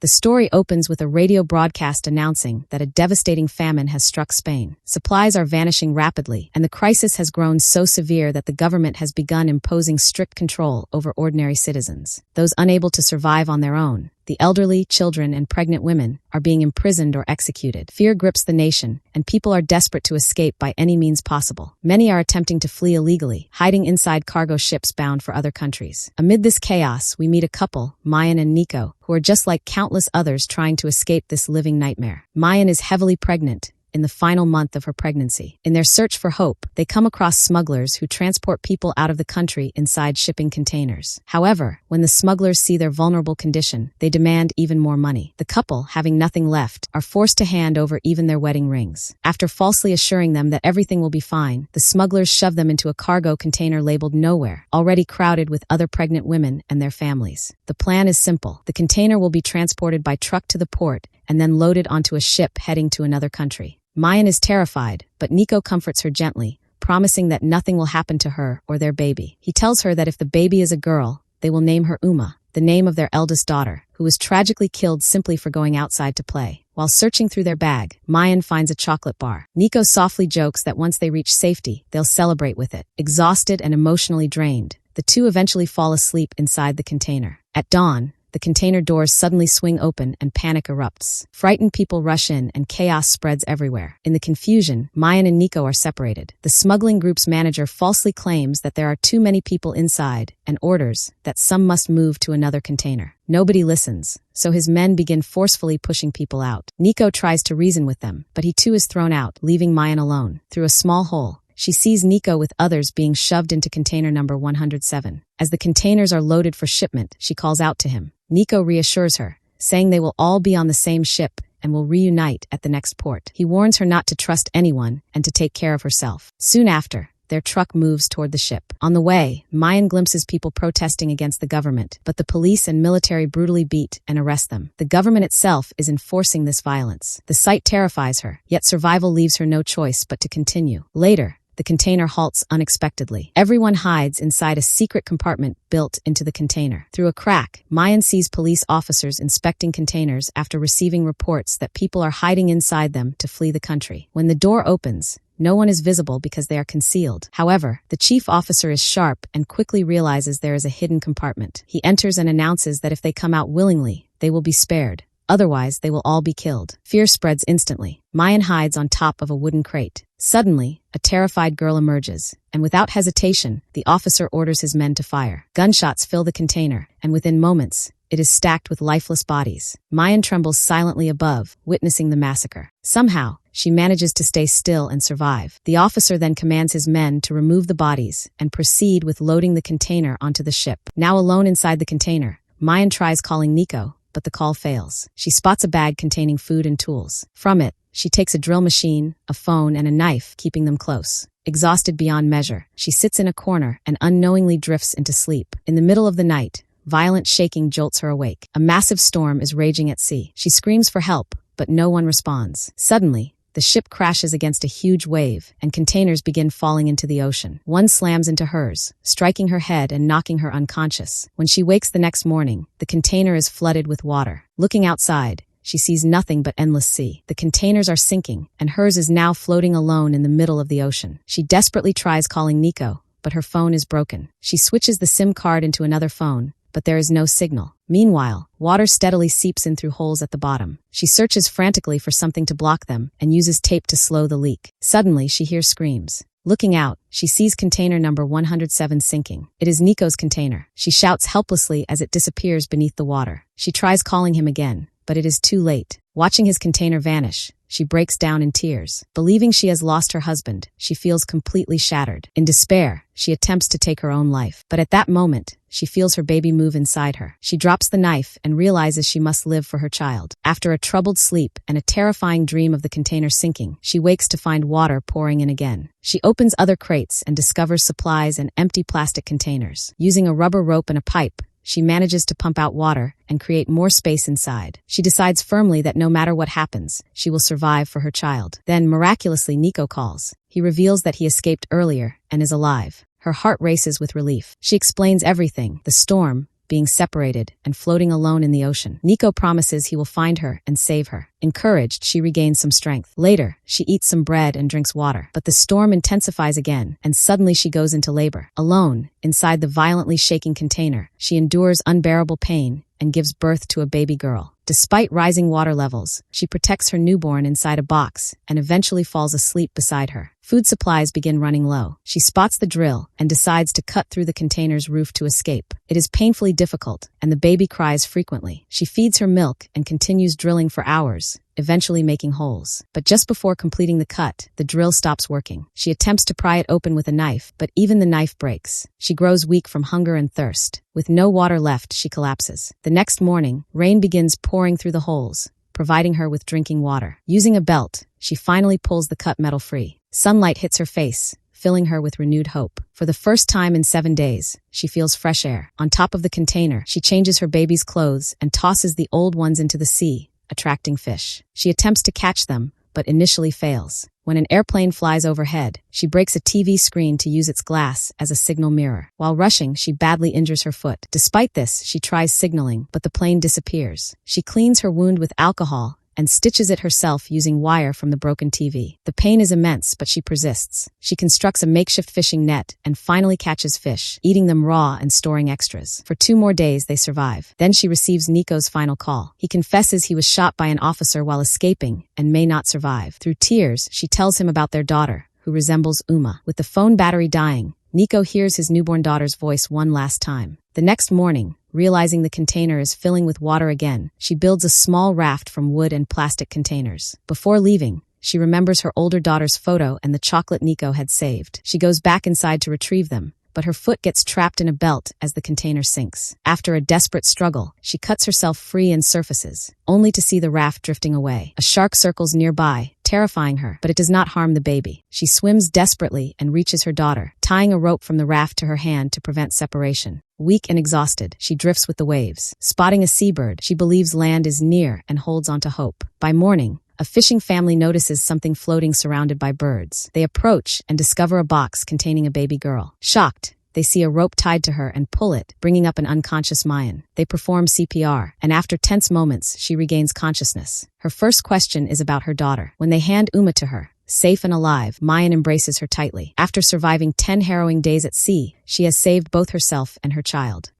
The story opens with a radio broadcast announcing that a devastating famine has struck Spain. Supplies are vanishing rapidly, and the crisis has grown so severe that the government has begun imposing strict control over ordinary citizens. Those unable to survive on their own, the elderly, children, and pregnant women, are being imprisoned or executed. Fear grips the nation, and people are desperate to escape by any means possible. Many are attempting to flee illegally, hiding inside cargo ships bound for other countries. Amid this chaos, we meet a couple, Mayan and Nico, who are just like countless others trying to escape this living nightmare. Mayan is heavily pregnant, in the final month of her pregnancy. In their search for hope, they come across smugglers who transport people out of the country inside shipping containers. However, when the smugglers see their vulnerable condition, they demand even more money. The couple, having nothing left, are forced to hand over even their wedding rings. After falsely assuring them that everything will be fine, the smugglers shove them into a cargo container labeled Nowhere, already crowded with other pregnant women and their families. The plan is simple. The container will be transported by truck to the port and then loaded onto a ship heading to another country. Mayan is terrified, but Nico comforts her gently, promising that nothing will happen to her or their baby. He tells her that if the baby is a girl, they will name her Uma, the name of their eldest daughter, who was tragically killed simply for going outside to play. While searching through their bag, Mayan finds a chocolate bar. Nico softly jokes that once they reach safety, they'll celebrate with it. Exhausted and emotionally drained, the two eventually fall asleep inside the container. At dawn, the container doors suddenly swing open and panic erupts. Frightened people rush in and chaos spreads everywhere. In the confusion, Mayan and Nico are separated. The smuggling group's manager falsely claims that there are too many people inside and orders that some must move to another container. Nobody listens, so his men begin forcefully pushing people out. Nico tries to reason with them, but he too is thrown out, leaving Mayan alone. Through a small hole, she sees Nico with others being shoved into container number 107. As the containers are loaded for shipment, she calls out to him. Nico reassures her, saying they will all be on the same ship and will reunite at the next port. He warns her not to trust anyone and to take care of herself. Soon after, their truck moves toward the ship. On the way, Mayan glimpses people protesting against the government, but the police and military brutally beat and arrest them. The government itself is enforcing this violence. The sight terrifies her, yet survival leaves her no choice but to continue. Later, the container halts unexpectedly. Everyone hides inside a secret compartment built into the container. Through a crack, Mayan sees police officers inspecting containers after receiving reports that people are hiding inside them to flee the country. When the door opens, no one is visible because they are concealed. However, the chief officer is sharp and quickly realizes there is a hidden compartment. He enters and announces that if they come out willingly, they will be spared. Otherwise, they will all be killed. Fear spreads instantly. Mayan hides on top of a wooden crate. Suddenly, a terrified girl emerges, and without hesitation, the officer orders his men to fire. Gunshots fill the container, and within moments, it is stacked with lifeless bodies. Mayan trembles silently above, witnessing the massacre. Somehow, she manages to stay still and survive. The officer then commands his men to remove the bodies and proceed with loading the container onto the ship. Now alone inside the container, Mayan tries calling Nico, but the call fails. She spots a bag containing food and tools. From it, she takes a drill machine, a phone, and a knife, keeping them close. Exhausted beyond measure, she sits in a corner and unknowingly drifts into sleep. In the middle of the night, violent shaking jolts her awake. A massive storm is raging at sea. She screams for help, but no one responds. Suddenly, the ship crashes against a huge wave, and containers begin falling into the ocean. One slams into hers, striking her head and knocking her unconscious. When she wakes the next morning, the container is flooded with water. Looking outside, she sees nothing but endless sea. The containers are sinking, and hers is now floating alone in the middle of the ocean. She desperately tries calling Nico, but her phone is broken. She switches the SIM card into another phone, but there is no signal. Meanwhile, water steadily seeps in through holes at the bottom. She searches frantically for something to block them and uses tape to slow the leak. Suddenly, she hears screams. Looking out, she sees container number 107 sinking. It is Nico's container. She shouts helplessly as it disappears beneath the water. She tries calling him again, but it is too late. Watching his container vanish, she breaks down in tears. Believing she has lost her husband, she feels completely shattered. In despair, she attempts to take her own life. But at that moment, she feels her baby move inside her. She drops the knife and realizes she must live for her child. After a troubled sleep and a terrifying dream of the container sinking, she wakes to find water pouring in again. She opens other crates and discovers supplies and empty plastic containers. Using a rubber rope and a pipe, she manages to pump out water and create more space inside. She decides firmly that no matter what happens, she will survive for her child. Then, miraculously, Nico calls. He reveals that he escaped earlier and is alive. Her heart races with relief. She explains everything: the storm, being separated and floating alone in the ocean. Nico promises he will find her and save her. Encouraged, she regains some strength. Later, she eats some bread and drinks water. But the storm intensifies again, and suddenly she goes into labor. Alone, inside the violently shaking container, she endures unbearable pain and gives birth to a baby girl. Despite rising water levels, she protects her newborn inside a box and eventually falls asleep beside her. Food supplies begin running low. She spots the drill and decides to cut through the container's roof to escape. It is painfully difficult, and the baby cries frequently. She feeds her milk and continues drilling for hours, eventually making holes. But just before completing the cut, the drill stops working. She attempts to pry it open with a knife, but even the knife breaks. She grows weak from hunger and thirst. With no water left, she collapses. The next morning, rain begins pouring through the holes, providing her with drinking water. Using a belt, she finally pulls the cut metal free. Sunlight hits her face, filling her with renewed hope. For the first time in 7 days, she feels fresh air. On top of the container, she changes her baby's clothes and tosses the old ones into the sea, attracting fish. She attempts to catch them, but initially fails. When an airplane flies overhead, she breaks a TV screen to use its glass as a signal mirror. While rushing, she badly injures her foot. Despite this, she tries signaling, but the plane disappears. She cleans her wound with alcohol and stitches it herself using wire from the broken TV. The pain is immense, but she persists. She constructs a makeshift fishing net and finally catches fish, eating them raw and storing extras. For 2 more days, they survive. Then she receives Nico's final call. He confesses he was shot by an officer while escaping and may not survive. Through tears, she tells him about their daughter, who resembles Uma. With the phone battery dying, Nico hears his newborn daughter's voice one last time. The next morning, realizing the container is filling with water again, she builds a small raft from wood and plastic containers. Before leaving, she remembers her older daughter's photo and the chocolate Nico had saved. She goes back inside to retrieve them, but her foot gets trapped in a belt as the container sinks. After a desperate struggle, she cuts herself free and surfaces, only to see the raft drifting away. A shark circles nearby, terrifying her, but it does not harm the baby. She swims desperately and reaches her daughter, tying a rope from the raft to her hand to prevent separation. Weak and exhausted, she drifts with the waves. Spotting a seabird, she believes land is near and holds on to hope. By morning, a fishing family notices something floating surrounded by birds. They approach and discover a box containing a baby girl. Shocked, they see a rope tied to her and pull it, bringing up an unconscious Mayan. They perform CPR, and after tense moments, she regains consciousness. Her first question is about her daughter. When they hand Uma to her, safe and alive, Mayan embraces her tightly. After surviving 10 harrowing days at sea, she has saved both herself and her child.